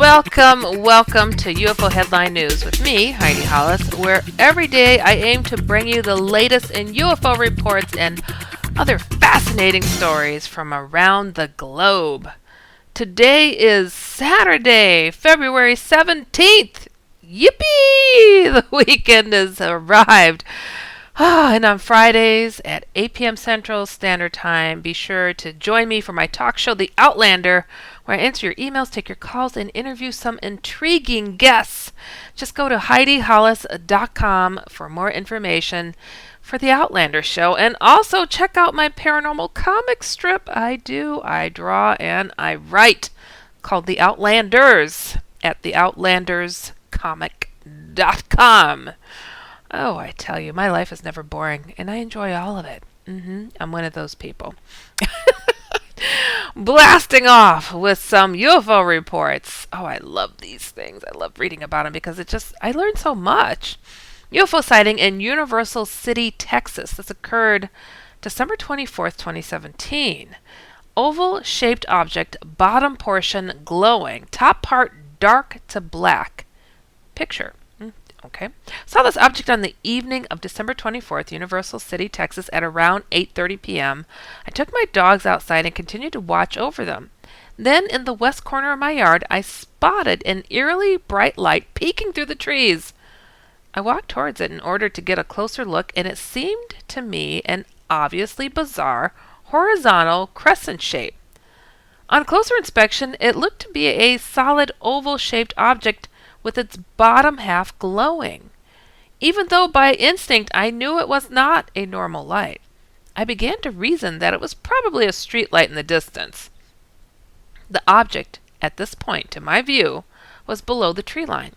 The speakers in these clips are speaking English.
Welcome to UFO Headline News with me, Heidi Hollis, where every day I aim to bring you the latest in UFO reports and other fascinating stories from around the globe. Today is Saturday, February 17th. Yippee! The weekend has arrived. And on Fridays at 8 p.m. Central Standard Time, be sure to join me for my talk show, The Outlander, where I answer your emails, take your calls, and interview some intriguing guests. Just go to HeidiHollis.com for more information for The Outlander show. And also check out my paranormal comic strip I draw, and I write, called The Outlanders at theoutlanderscomic.com. Oh, I tell you, my life is never boring, and I enjoy all of it. I'm one of those people. Blasting off with some UFO reports. Oh, I love these things. I love reading about them because I learned so much. UFO sighting in Universal City, Texas. This occurred December 24th, 2017. Oval-shaped object, bottom portion glowing, top part dark to black. Picture. Okay. Saw this object on the evening of December 24th, Universal City, Texas at around 8:30 p.m. I took my dogs outside and continued to watch over them. Then in the west corner of my yard, I spotted an eerily bright light peeking through the trees. I walked towards it in order to get a closer look, and it seemed to me an obviously bizarre horizontal crescent shape. On closer inspection, it looked to be a solid oval-shaped object with its bottom half glowing. Even though by instinct I knew it was not a normal light, I began to reason that it was probably a street light in the distance. The object, at this point, to my view, was below the tree line.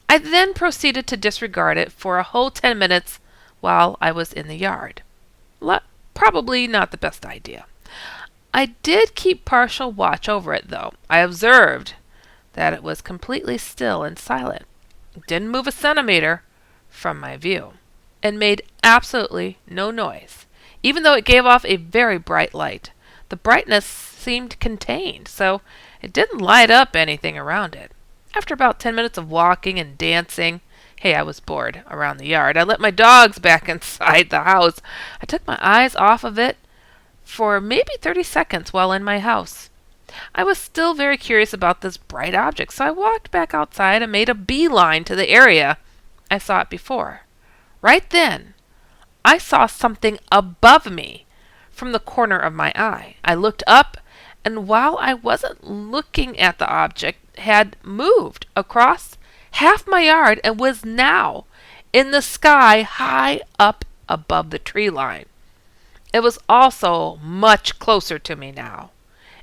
I then proceeded to disregard it for a whole 10 minutes while I was in the yard. Probably not the best idea. I did keep partial watch over it, though. I observed that it was completely still and silent. It didn't move a centimeter from my view, and made absolutely no noise, even though it gave off a very bright light. The brightness seemed contained, so it didn't light up anything around it. After about 10 minutes of walking and dancing, I was bored around the yard. I let my dogs back inside the house. I took my eyes off of it for maybe 30 seconds while in my house. I was still very curious about this bright object, so I walked back outside and made a beeline to the area I saw it before. Right then, I saw something above me from the corner of my eye. I looked up, and while I wasn't looking at the object, had moved across half my yard and was now in the sky high up above the tree line. It was also much closer to me now.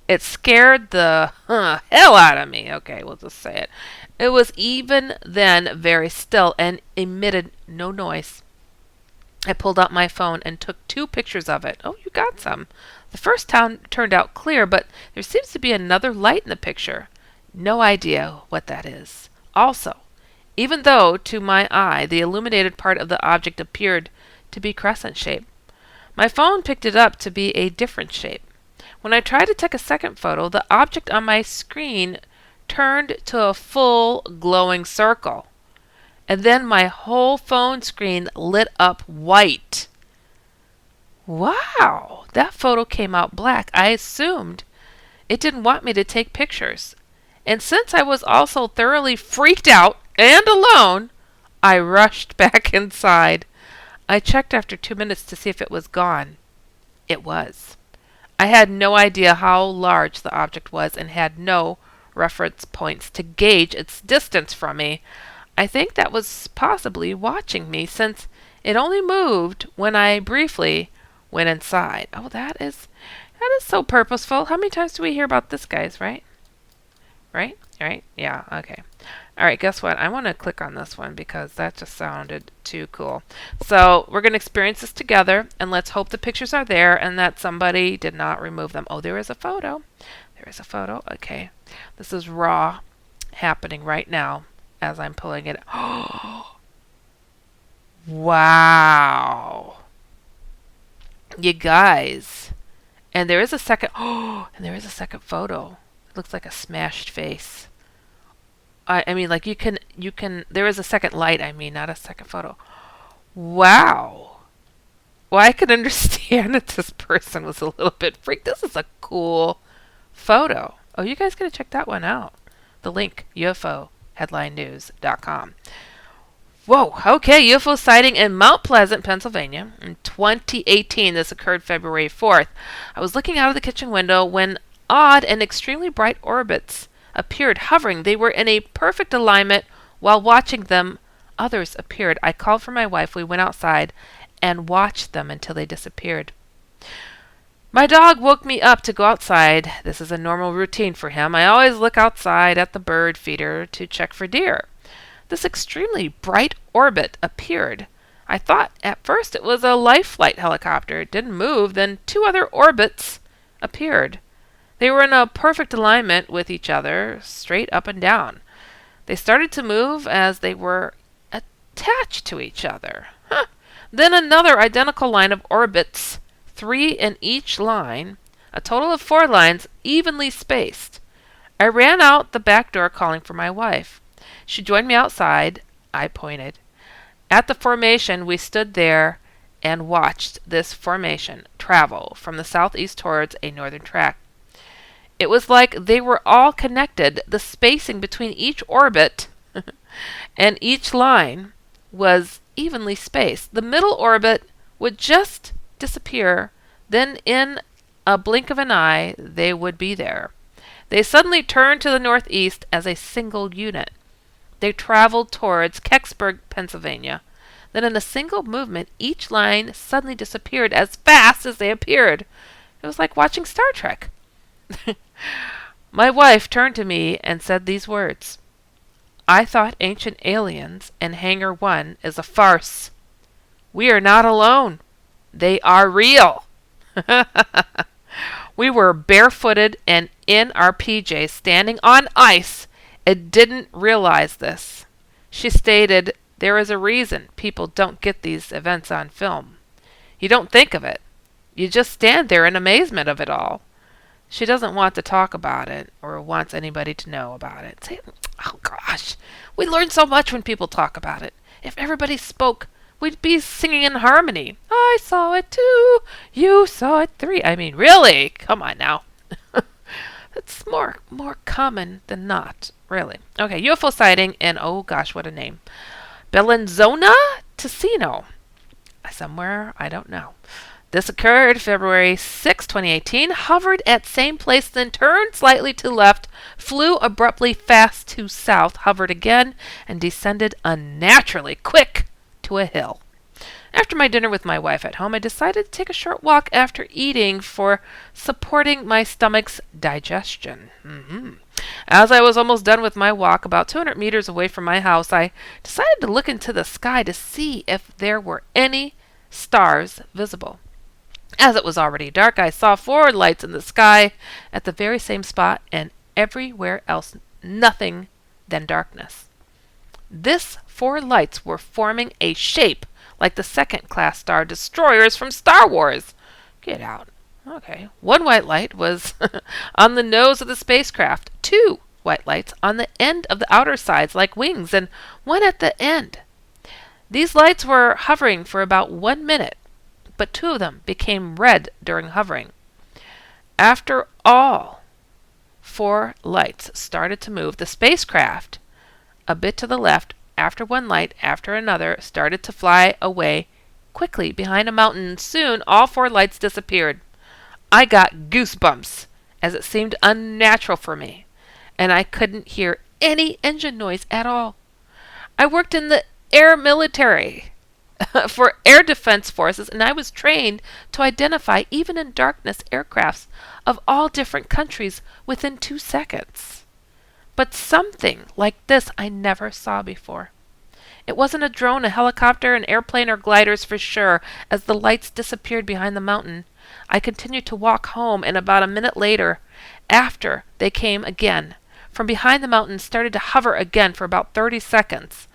It scared the hell out of me. Okay, we'll just say it. It was even then very still and emitted no noise. I pulled out my phone and took 2 pictures of it. Oh, you got some. The first turned out clear, but there seems to be another light in the picture. No idea what that is. Also, even though to my eye the illuminated part of the object appeared to be crescent-shaped, my phone picked it up to be a different shape. When I tried to take a second photo, the object on my screen turned to a full glowing circle. And then my whole phone screen lit up white. Wow, that photo came out black. I assumed it didn't want me to take pictures. And since I was also thoroughly freaked out and alone, I rushed back inside. I checked after 2 minutes to see if it was gone. It was. I had no idea how large the object was and had no reference points to gauge its distance from me. I think that was possibly watching me, since it only moved when I briefly went inside. Oh, that is so purposeful. How many times do we hear about this, guys, right? Right? Yeah, okay. All right, guess what? I want to click on this one because that just sounded too cool. So we're going to experience this together, and let's hope the pictures are there and that somebody did not remove them. Oh, there is a photo. There is a photo. Okay. This is raw happening right now as I'm pulling it. Oh, wow. You guys. And there is a second. Oh, and there is a second photo. It looks like a smashed face. I mean, like you can. There is a second light. I mean, not a second photo. Wow. Well, I could understand that this person was a little bit freaked. This is a cool photo. Oh, you guys gotta check that one out. The link, UFOheadlinenews.com. Whoa, okay, UFO sighting in Mount Pleasant, Pennsylvania in 2018. This occurred February 4th. I was looking out of the kitchen window when odd and extremely bright orbits appeared hovering. They were in a perfect alignment. While watching them, others appeared. I called for my wife. We went outside and watched them until they disappeared. My dog woke me up to go outside. This is a normal routine for him. I always look outside at the bird feeder to check for deer. This extremely bright orbit appeared. I thought at first it was a life flight helicopter. It didn't move. Then two other orbits appeared. They were in a perfect alignment with each other, straight up and down. They started to move as they were attached to each other. Huh. Then another identical line of orbits, 3 in each line, a total of 4 lines, evenly spaced. I ran out the back door calling for my wife. She joined me outside. I pointed. At the formation, we stood there and watched this formation travel from the southeast towards a northern track. It was like they were all connected. The spacing between each orbit and each line was evenly spaced. The middle orbit would just disappear. Then in a blink of an eye, they would be there. They suddenly turned to the northeast as a single unit. They traveled towards Kecksburg, Pennsylvania. Then in a single movement, each line suddenly disappeared as fast as they appeared. It was like watching Star Trek. My wife turned to me and said these words. I thought Ancient Aliens and Hangar 1 is a farce. We are not alone. They are real. We were barefooted and in our PJs standing on ice and didn't realize this. She stated, there is a reason people don't get these events on film. You don't think of it. You just stand there in amazement of it all. She doesn't want to talk about it or wants anybody to know about it. Say, oh gosh, we learn so much when people talk about it. If everybody spoke, we'd be singing in harmony. I saw it too. You saw it 3. I mean, really? Come on now. That's more common than not, really. Okay, UFO sighting in, oh gosh, what a name. Bellinzona, Ticino. Somewhere, I don't know. This occurred February 6, 2018, hovered at same place, then turned slightly to left, flew abruptly fast to south, hovered again, and descended unnaturally quick to a hill. After my dinner with my wife at home, I decided to take a short walk after eating for supporting my stomach's digestion. As I was almost done with my walk, about 200 meters away from my house, I decided to look into the sky to see if there were any stars visible. As it was already dark, I saw 4 lights in the sky at the very same spot, and everywhere else nothing than darkness. These 4 lights were forming a shape like the second-class star destroyers from Star Wars. Get out. Okay. 1 white light was on the nose of the spacecraft, 2 white lights on the end of the outer sides like wings, and 1 at the end. These lights were hovering for about 1 minute, but 2 of them became red during hovering. After all 4 lights started to move, the spacecraft, a bit to the left, after 1 light, after another, started to fly away quickly behind a mountain. Soon all 4 lights disappeared. I got goosebumps, as it seemed unnatural for me, and I couldn't hear any engine noise at all. I worked in the air military for air defense forces, and I was trained to identify, even in darkness, aircrafts of all different countries within 2 seconds. But something like this I never saw before. It wasn't a drone, a helicopter, an airplane, or gliders for sure. As the lights disappeared behind the mountain, I continued to walk home, and about a minute later, after they came again, from behind the mountain started to hover again for about 30 seconds.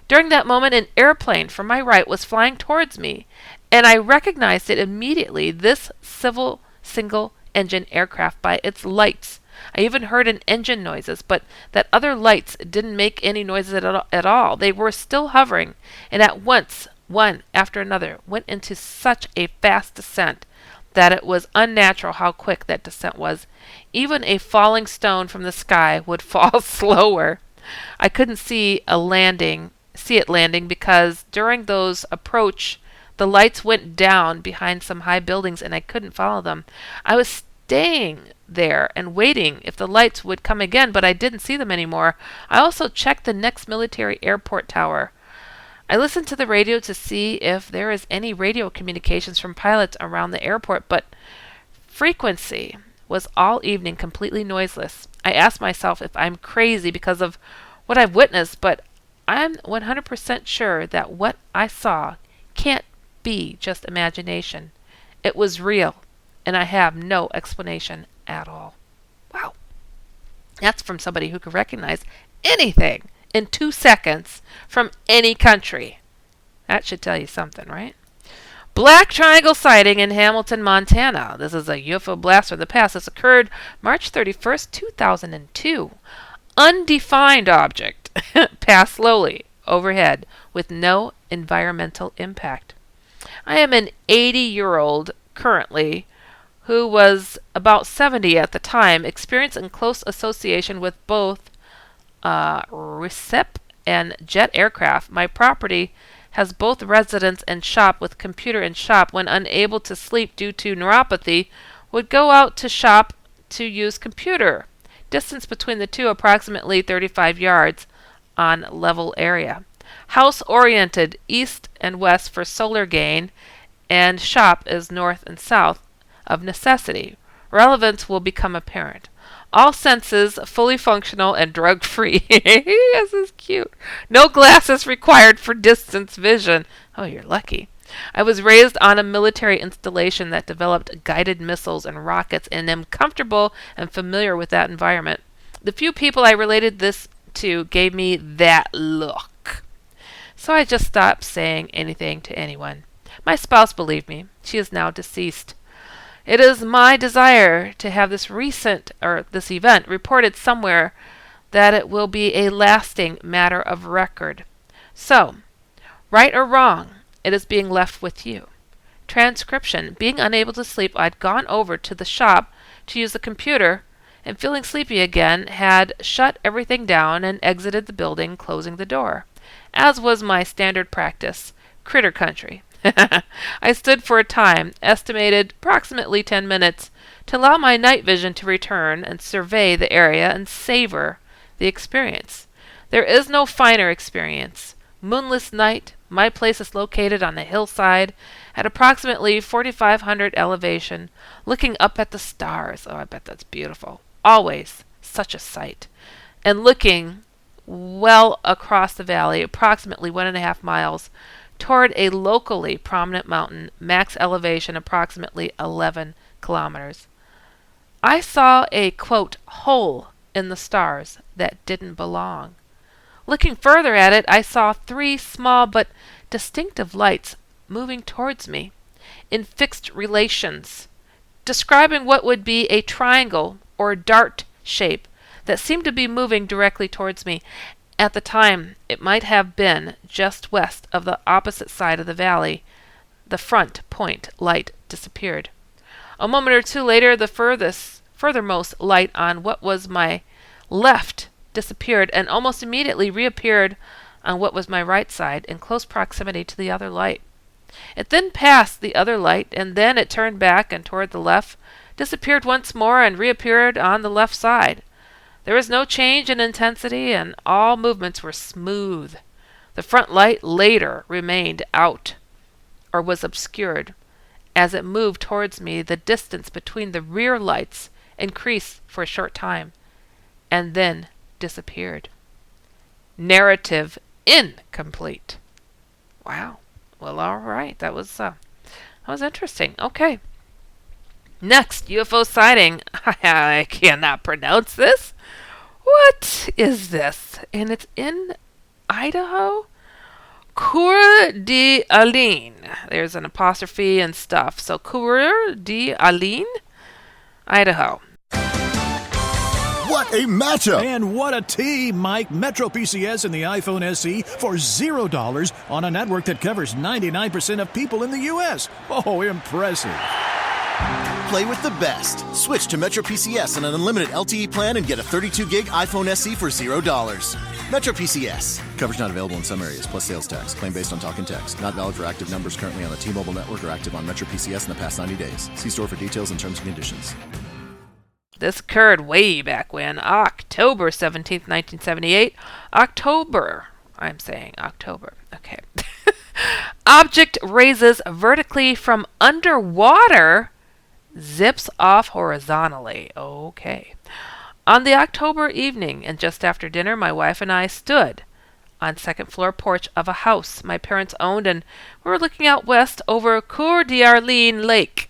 During that moment, an airplane from my right was flying towards me, and I recognized it immediately. This civil single engine aircraft by its lights. I even heard an engine noises, but that other lights didn't make any noises at all. They were still hovering, and at once, one after another, went into such a fast descent that it was unnatural how quick that descent was. Even a falling stone from the sky would fall slower. I couldn't see it landing because during those approach the lights went down behind some high buildings and I couldn't follow them. I was staying there and waiting if the lights would come again, but I didn't see them anymore. I also checked the next military airport tower. I listened to the radio to see if there is any radio communications from pilots around the airport, but frequency was all evening completely noiseless. I asked myself if I'm crazy because of what I've witnessed, but I'm 100% sure that what I saw can't be just imagination. It was real, and I have no explanation at all. Wow. That's from somebody who could recognize anything in 2 seconds from any country. That should tell you something, right? Black Triangle sighting in Hamilton, Montana. This is a UFO blast from the past. This occurred March 31st, 2002. Undefined object passed slowly overhead with no environmental impact. I am an 80-year-old currently who was about 70 at the time, experienced in close association with both recep and jet aircraft. My property has both residence and shop with computer in shop. When unable to sleep due to neuropathy, would go out to shop to use computer. Distance between the two approximately 35 yards on level area. House oriented east and west for solar gain, and shop is north and south of necessity. Relevance will become apparent. All senses fully functional and drug-free. This is cute. No glasses required for distance vision. Oh, you're lucky. I was raised on a military installation that developed guided missiles and rockets and am comfortable and familiar with that environment. The few people I related this to gave me that look. So I just stopped saying anything to anyone. My spouse believed me. She is now deceased. It is my desire to have this event reported somewhere that it will be a lasting matter of record. So, right or wrong, it is being left with you. Transcription. Being unable to sleep, I'd gone over to the shop to use the computer, and feeling sleepy again, had shut everything down and exited the building, closing the door. As was my standard practice. Critter country. I stood for a time, estimated approximately 10 minutes, to allow my night vision to return and survey the area and savor the experience. There is no finer experience. Moonless night. My place is located on a hillside at approximately 4,500 elevation, looking up at the stars. Oh, I bet that's beautiful. Always such a sight. And looking well across the valley, approximately 1.5 miles, toward a locally prominent mountain, max elevation approximately 11 kilometers. I saw a, quote, hole in the stars that didn't belong. Looking further at it, I saw 3 small but distinctive lights moving towards me in fixed relations, describing what would be a triangle or dart shape that seemed to be moving directly towards me. At the time, it might have been just west of the opposite side of the valley. The front point light disappeared. A moment or two later, the furthermost light on what was my left disappeared and almost immediately reappeared on what was my right side in close proximity to the other light. It then passed the other light, and then it turned back and toward the left, disappeared once more, and reappeared on the left side. There was no change in intensity, and all movements were smooth. The front light later remained out, or was obscured. As it moved towards me, the distance between the rear lights increased for a short time, and then disappeared. Narrative incomplete. Wow. Well, all right. That was interesting. Okay. Next, UFO sighting. I cannot pronounce this. What is this? And it's in Idaho? Coeur d'Alene. There's an apostrophe and stuff. So Coeur d'Alene? Idaho. What a matchup! And what a team, Mike. Metro PCS and the iPhone SE for $0 on a network that covers 99% of people in the U.S. Oh, impressive. Play with the best. Switch to Metro PCS on an unlimited LTE plan and get a 32-gig iPhone SE for $0. Metro PCS. Coverage not available in some areas, plus sales tax. Claim based on talk and text. Not valid for active numbers currently on the T-Mobile network or active on Metro PCS in the past 90 days. See store for details and terms and conditions. This occurred way back when, October 17th, 1978. October. Okay. Object raises vertically from underwater, zips off horizontally. Okay. On the October evening, and just after dinner, my wife and I stood on second floor porch of a house my parents owned, and we were looking out west over Coeur d'Arlene Lake.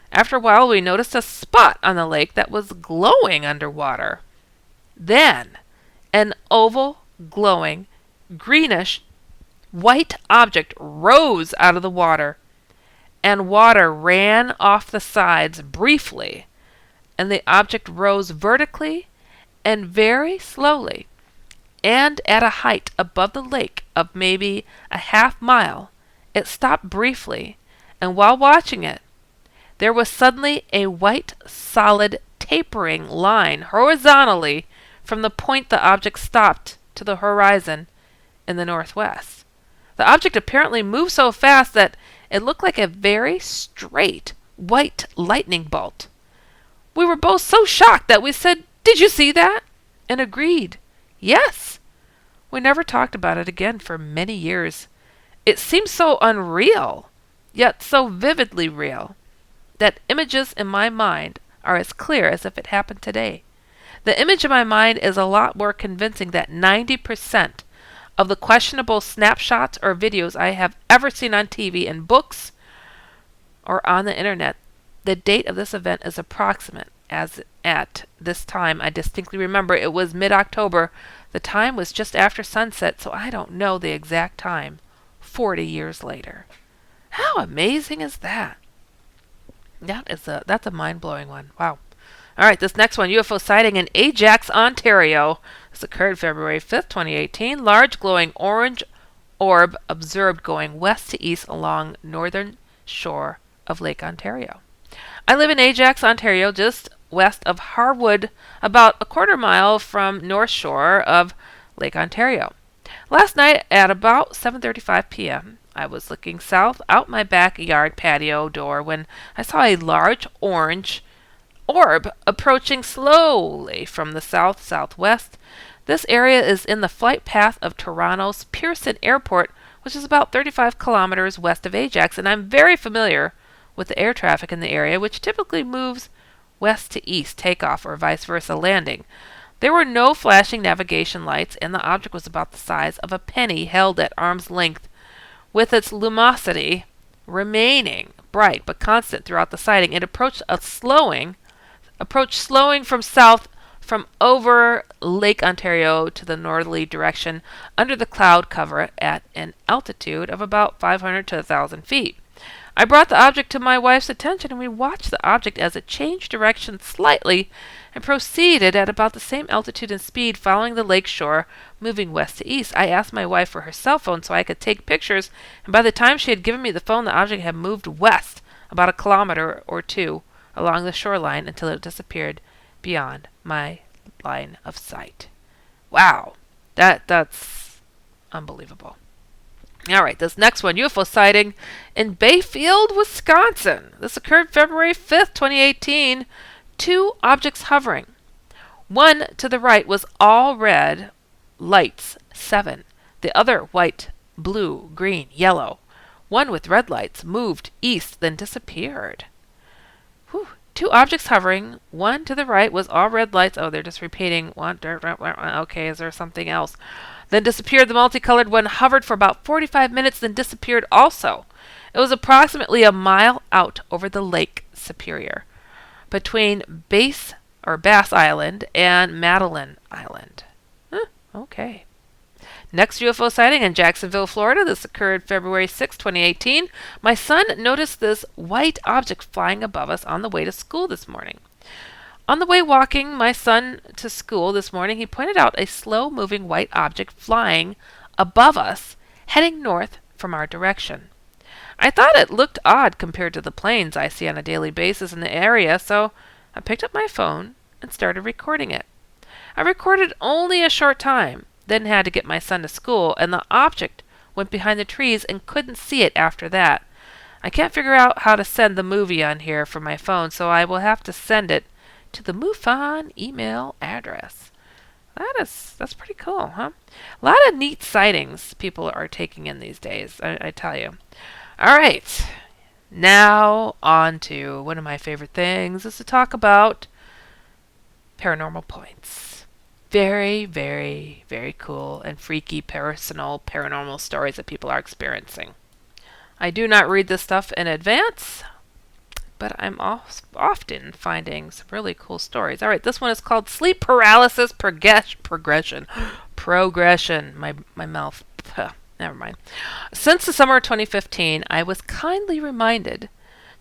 After a while, we noticed a spot on the lake that was glowing underwater. Then, an oval, glowing, greenish, white object rose out of the water, and water ran off the sides briefly, and the object rose vertically and very slowly, and at a height above the lake of maybe a half-mile. It stopped briefly, and while watching it, there was suddenly a white, solid, tapering line horizontally from the point the object stopped to the horizon in the northwest. The object apparently moved so fast that it looked like a very straight, white lightning bolt. We were both so shocked that we said, "Did you see that?" and agreed, "Yes." We never talked about it again for many years. It seemed so unreal, yet so vividly real, that images in my mind are as clear as if it happened today. The image in my mind is a lot more convincing that 90% of the questionable snapshots or videos I have ever seen on TV, in books, or on the internet. The date of this event is approximate, as at this time I distinctly remember it was mid-October. The time was just after sunset, so I don't know the exact time, 40 years later. How amazing is that? That's a mind-blowing one. Wow. All right, this next one, UFO sighting in Ajax, Ontario. This occurred February 5th, 2018. Large glowing orange orb observed going west to east along northern shore of Lake Ontario. I live in Ajax, Ontario, just west of Harwood, about a quarter mile from north shore of Lake Ontario. Last night at about 7:35 p.m., I was looking south out my backyard patio door when I saw a large orange orb approaching slowly from the south-southwest. This area is in the flight path of Toronto's Pearson Airport, which is about 35 kilometers west of Ajax, and I'm very familiar with the air traffic in the area, which typically moves west to east, takeoff, or vice versa, landing. There were no flashing navigation lights, and the object was about the size of a penny held at arm's length, with its luminosity remaining bright but constant throughout the sighting. It approached slowing from south from over Lake Ontario to the northerly direction under the cloud cover at an altitude of about 500 to 1,000 feet. I brought the object to my wife's attention, and we watched the object as it changed direction slightly and proceeded at about the same altitude and speed following the lake shore, moving west to east. I asked my wife for her cell phone so I could take pictures, and by the time she had given me the phone, the object had moved west about a kilometer or two along the shoreline until it disappeared beyond my line of sight. Wow, that's unbelievable. All right, this next one, UFO sighting in Bayfield, Wisconsin. This occurred February 5th, 2018. 2 objects hovering. One to the right was all red, lights 7. The other white, blue, green, yellow. One with red lights moved east, then disappeared. Whew. 2 objects hovering. One to the right was all red lights. Oh, they're just repeating. One, okay, is there something else? Then disappeared. The multicolored one hovered for about 45 minutes, then disappeared also. It was approximately a mile out over the Lake Superior, between Bass Island and Madeline Island. Okay. Next UFO sighting in Jacksonville, Florida. This occurred February 6, 2018. My son noticed this white object flying above us on the way to school this morning. On the way walking my son to school this morning, he pointed out a slow-moving white object flying above us, heading north from our direction. I thought it looked odd compared to the planes I see on a daily basis in the area, so I picked up my phone and started recording it. I recorded only a short time, then had to get my son to school, and the object went behind the trees and couldn't see it after that. I can't figure out how to send the movie on here from my phone, so I will have to send it to the MUFON email address. That's pretty cool, huh? A lot of neat sightings people are taking in these days, I tell you. All right, now on to one of my favorite things is to talk about paranormal points. Very, very, very cool and freaky personal paranormal stories that people are experiencing. I do not read this stuff in advance, but I'm often finding some really cool stories. All right, this one is called Sleep Paralysis Progression. My mouth. Never mind. Since the summer of 2015, I was kindly reminded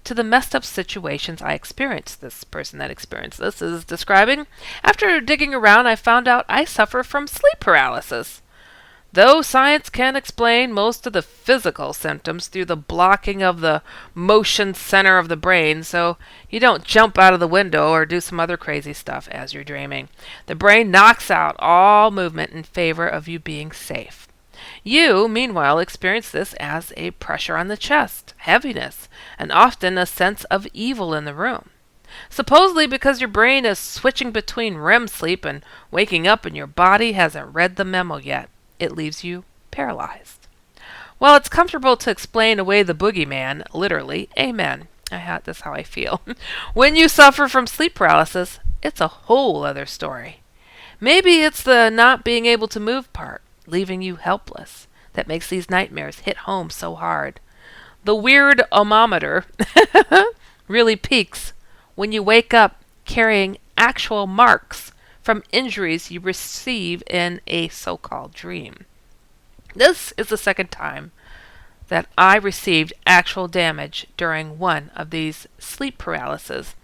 to the messed up situations I experienced. This person that experienced this is describing, after digging around, I found out I suffer from sleep paralysis. Though science can explain most of the physical symptoms through the blocking of the motion center of the brain, so you don't jump out of the window or do some other crazy stuff as you're dreaming. The brain knocks out all movement in favor of you being safe. You, meanwhile, experience this as a pressure on the chest, heaviness, and often a sense of evil in the room. Supposedly because your brain is switching between REM sleep and waking up and your body hasn't read the memo yet. It leaves you paralyzed. While it's comfortable to explain away the boogeyman, literally, amen. That's how I feel. When you suffer from sleep paralysis, it's a whole other story. Maybe it's the not being able to move part, leaving you helpless, that makes these nightmares hit home so hard. The weird ohmometer really peaks when you wake up carrying actual marks from injuries you receive in a so-called dream. This is the second time that I received actual damage during one of these sleep paralyses,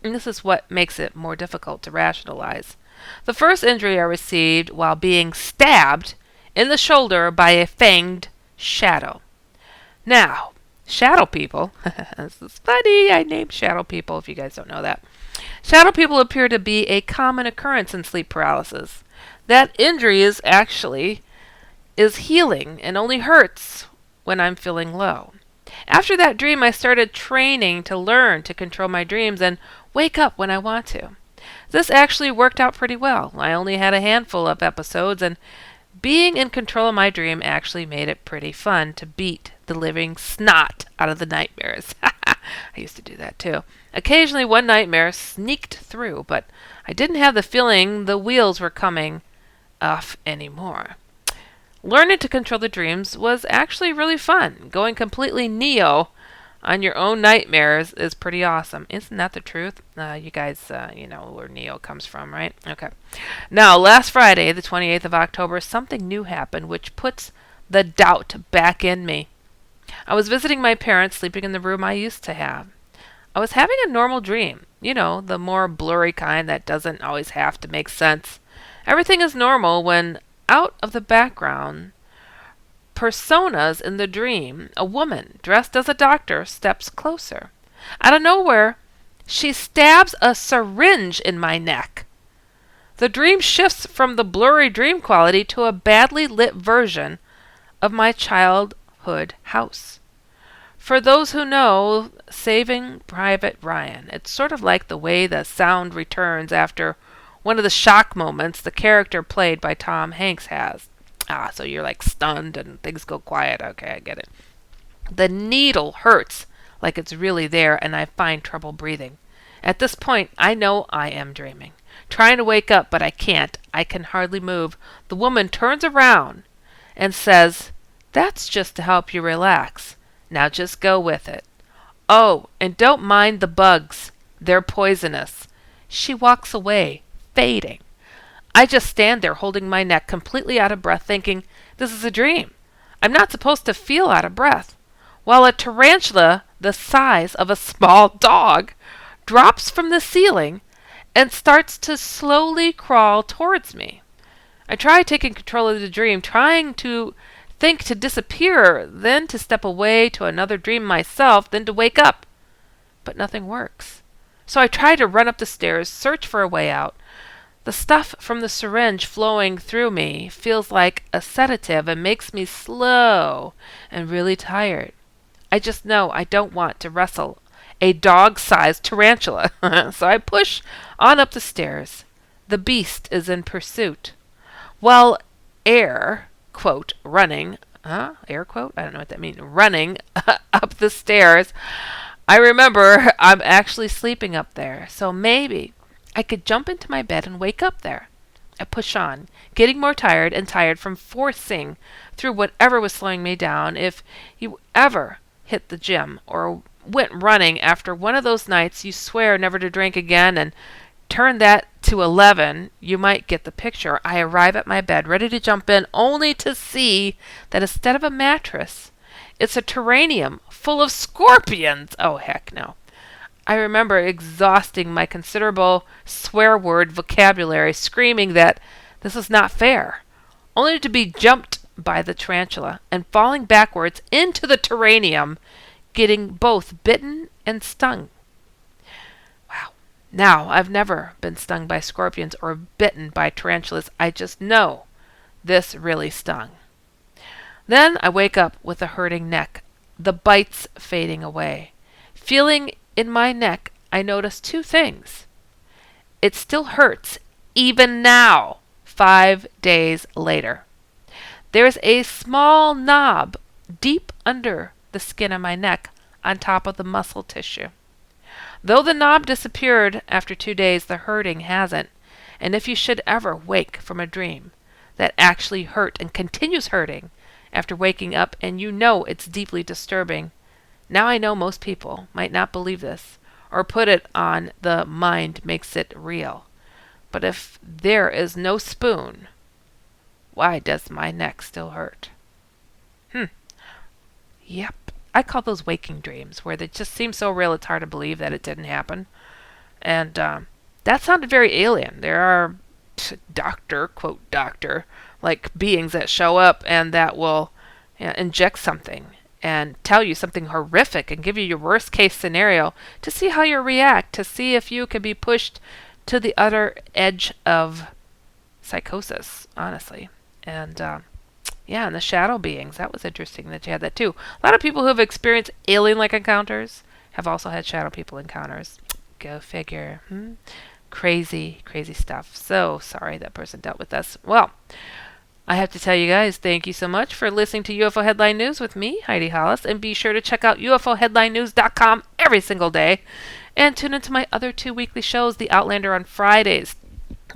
and this is what makes it more difficult to rationalize. The first injury I received while being stabbed in the shoulder by a fanged shadow. Now, shadow people, this is funny, I named shadow people if you guys don't know that. Shadow people appear to be a common occurrence in sleep paralysis. That injury is healing and only hurts when I'm feeling low. After that dream, I started training to learn to control my dreams and wake up when I want to. This actually worked out pretty well. I only had a handful of episodes, and being in control of my dream actually made it pretty fun to beat the living snot out of the nightmares. I used to do that too. Occasionally one nightmare sneaked through, but I didn't have the feeling the wheels were coming off anymore. Learning to control the dreams was actually really fun. Going completely Neo on your own nightmares is pretty awesome. Isn't that the truth? You guys, you know where Neo comes from, right? Okay. Now, last Friday, the 28th of October, something new happened which puts the doubt back in me. I was visiting my parents, sleeping in the room I used to have. I was having a normal dream. You know, the more blurry kind that doesn't always have to make sense. Everything is normal when out of the background personas in the dream, a woman dressed as a doctor steps closer. Out of nowhere, she stabs a syringe in my neck. The dream shifts from the blurry dream quality to a badly lit version of my childhood house. For those who know Saving Private Ryan, it's sort of like the way the sound returns after one of the shock moments the character played by Tom Hanks has. So you're like stunned and things go quiet. Okay, I get it. The needle hurts like it's really there, and I find trouble breathing. At this point, I know I am dreaming. Trying to wake up, but I can't. I can hardly move. The woman turns around and says, "That's just to help you relax. Now just go with it. Oh, and don't mind the bugs. They're poisonous." She walks away, fading. I just stand there holding my neck, completely out of breath, thinking, this is a dream. I'm not supposed to feel out of breath. While a tarantula the size of a small dog drops from the ceiling and starts to slowly crawl towards me. I try taking control of the dream, trying to think to disappear, then to step away to another dream myself, then to wake up. But nothing works. So I try to run up the stairs, search for a way out. The stuff from the syringe flowing through me feels like a sedative and makes me slow and really tired. I just know I don't want to wrestle a dog-sized tarantula. So I push on up the stairs. The beast is in pursuit. While running, air quote? I don't know what that means. Running up the stairs, I remember I'm actually sleeping up there. So maybe I could jump into my bed and wake up there. I push on, getting more tired and tired from forcing through whatever was slowing me down. If you ever hit the gym or went running after one of those nights you swear never to drink again and turn that to 11, you might get the picture. I arrive at my bed ready to jump in, only to see that instead of a mattress, it's a terrarium full of scorpions. Oh, heck no. I remember exhausting my considerable swear word vocabulary, screaming that this was not fair, only to be jumped by the tarantula and falling backwards into the terrarium, getting both bitten and stung. Wow. Now, I've never been stung by scorpions or bitten by tarantulas. I just know this really stung. Then I wake up with a hurting neck, the bites fading away. Feeling in my neck, I notice two things. It still hurts, even now, 5 days later. There's a small knob deep under the skin of my neck on top of the muscle tissue. Though the knob disappeared after 2 days, the hurting hasn't. And if you should ever wake from a dream that actually hurt and continues hurting after waking up and you know it's deeply disturbing, now I know most people might not believe this or put it on the mind makes it real. But if there is no spoon, why does my neck still hurt? Yep. I call those waking dreams, where they just seem so real it's hard to believe that it didn't happen. And that sounded very alien. There are quote doctor, like beings that show up and that will inject something and tell you something horrific and give you your worst case scenario to see how you react, to see if you can be pushed to the other edge of psychosis, honestly. And and the shadow beings, that was interesting that you had that too. A lot of people who have experienced alien-like encounters have also had shadow people encounters. Go figure. Crazy, crazy stuff. So sorry that person dealt with this. Well, I have to tell you guys, thank you so much for listening to UFO Headline News with me, Heidi Hollis, and be sure to check out UFOHeadlineNews.com every single day, and tune into my other 2 weekly shows, The Outlander on Fridays,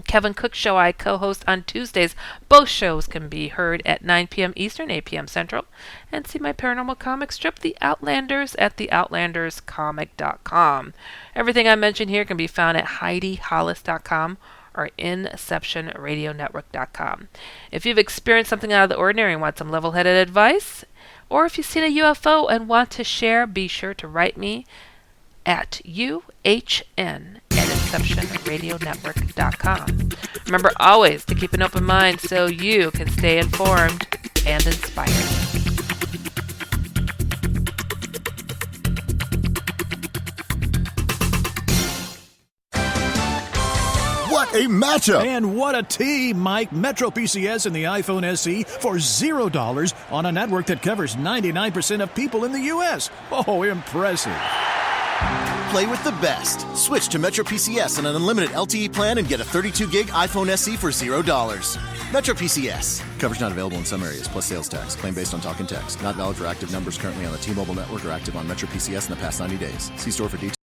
Kevin Cook Show I co-host on Tuesdays. Both shows can be heard at 9 p.m. Eastern, 8 p.m. Central, and see my paranormal comic strip, The Outlanders, at theoutlanderscomic.com. Everything I mentioned here can be found at HeidiHollis.com or InceptionRadioNetwork.com. If you've experienced something out of the ordinary and want some level-headed advice, or if you've seen a UFO and want to share, be sure to write me at UHN@InceptionRadioNetwork.com. Remember always to keep an open mind so you can stay informed and inspired. What a matchup! And what a team, Mike. Metro PCS and the iPhone SE for $0 on a network that covers 99% of people in the U.S. Oh, impressive. Play with the best. Switch to Metro PCS on an unlimited LTE plan and get a 32-gig iPhone SE for $0. Metro PCS. Coverage not available in some areas, plus sales tax. Claim based on talk and text. Not valid for active numbers currently on the T-Mobile network or active on Metro PCS in the past 90 days. See store for details.